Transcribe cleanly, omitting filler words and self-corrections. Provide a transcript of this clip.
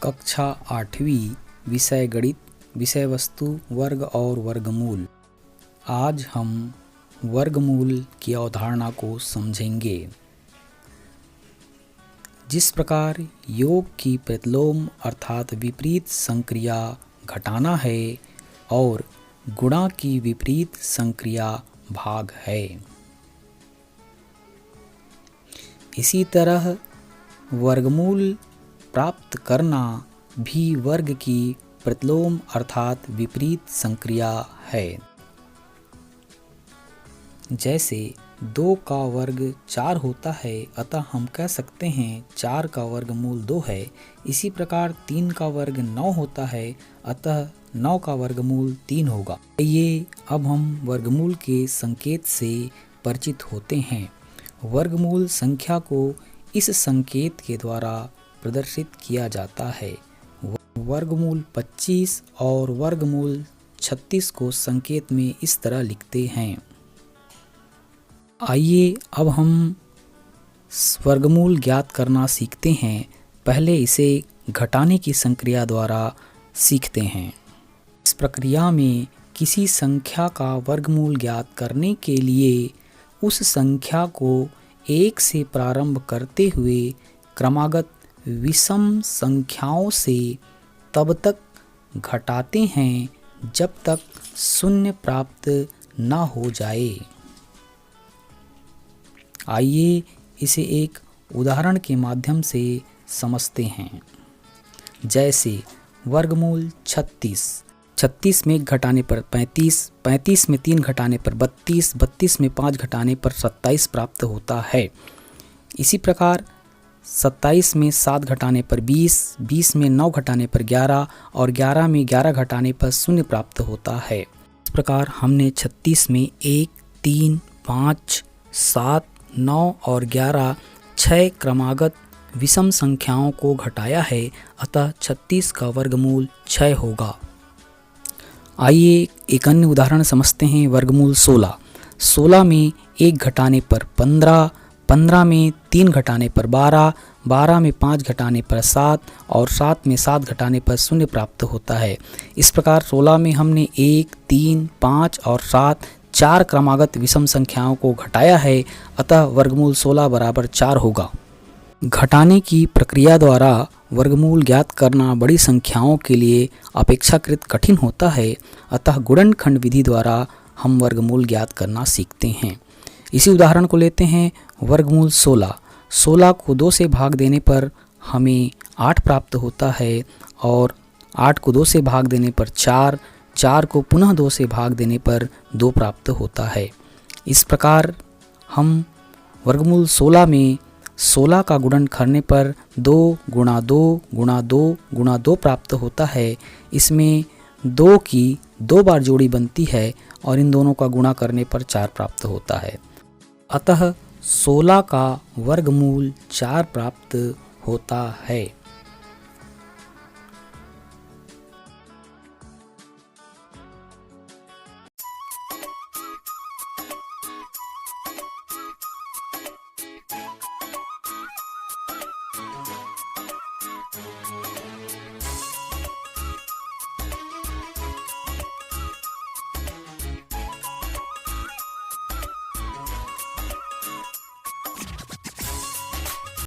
कक्षा 8वीं विषय गणित, विषय वस्तु वर्ग और वर्गमूल। आज हम वर्गमूल की अवधारणा को समझेंगे। जिस प्रकार योग की प्रतिलोम अर्थात विपरीत संक्रिया घटाना है और गुणा की विपरीत संक्रिया भाग है, इसी तरह वर्गमूल प्राप्त करना भी वर्ग की प्रतिलोम अर्थात विपरीत संक्रिया है। जैसे 2 का वर्ग 4 होता है, अतः हम कह सकते हैं 4 का वर्गमूल 2 है। इसी प्रकार 3 का वर्ग 9 होता है, अतः 9 का वर्गमूल 3 होगा। आइए अब हम वर्गमूल के संकेत से परिचित होते हैं। वर्गमूल संख्या को इस संकेत के द्वारा प्रदर्शित किया जाता है। वर्गमूल 25 और वर्गमूल 36 को संकेत में इस तरह लिखते हैं। आइए अब हम वर्गमूल ज्ञात करना सीखते हैं। पहले इसे घटाने की संक्रिया द्वारा सीखते हैं। इस प्रक्रिया में किसी संख्या का वर्गमूल ज्ञात करने के लिए उस संख्या को 1 से प्रारंभ करते हुए क्रमागत विषम संख्याओं से तब तक घटाते हैं जब तक शून्य प्राप्त न हो जाए। आइए इसे एक उदाहरण के माध्यम से समझते हैं। जैसे वर्गमूल 36 में 1 घटाने पर 35 में 3 घटाने पर 32 में 5 घटाने पर 27 प्राप्त होता है। इसी प्रकार 27 में 7 घटाने पर 20 में 9 घटाने पर 11 और 11 में 11 घटाने पर 0 प्राप्त होता है। इस प्रकार हमने 36 में 1, 3, 5, 7, 9 और 11 6 क्रमागत विषम संख्याओं को घटाया है, अतः 36 का वर्गमूल 6 होगा। आइए एक अन्य उदाहरण समझते हैं। वर्गमूल 16 में 1 घटाने पर 15 में 3 घटाने पर 12 में 5 घटाने पर 7 और 7 में 7 घटाने पर 0 प्राप्त होता है। इस प्रकार 16 में हमने 1, 3, 5 और 7 4 क्रमागत विषम संख्याओं को घटाया है, अतः वर्गमूल 16 बराबर 4 होगा। घटाने की प्रक्रिया द्वारा वर्गमूल ज्ञात करना बड़ी संख्याओं के लिए अपेक्षाकृत कठिन होता है, अतः गुणनखंड विधि द्वारा हम वर्गमूल ज्ञात करना सीखते हैं। इसी उदाहरण को लेते हैं। वर्गमूल 16 को 2 से भाग देने पर हमें 8 प्राप्त होता है और 8 को 2 से भाग देने पर 4 को पुनः 2 से भाग देने पर 2 प्राप्त होता है। इस प्रकार हम वर्गमूल 16 में 16 का गुणन करने पर 2 गुणा 2 गुणा 2 गुणा 2 प्राप्त होता है। इसमें 2 की 2 बार जोड़ी बनती है और इन दोनों का गुणा करने पर 4 प्राप्त होता है। अतः 16 का वर्गमूल 4 प्राप्त होता है।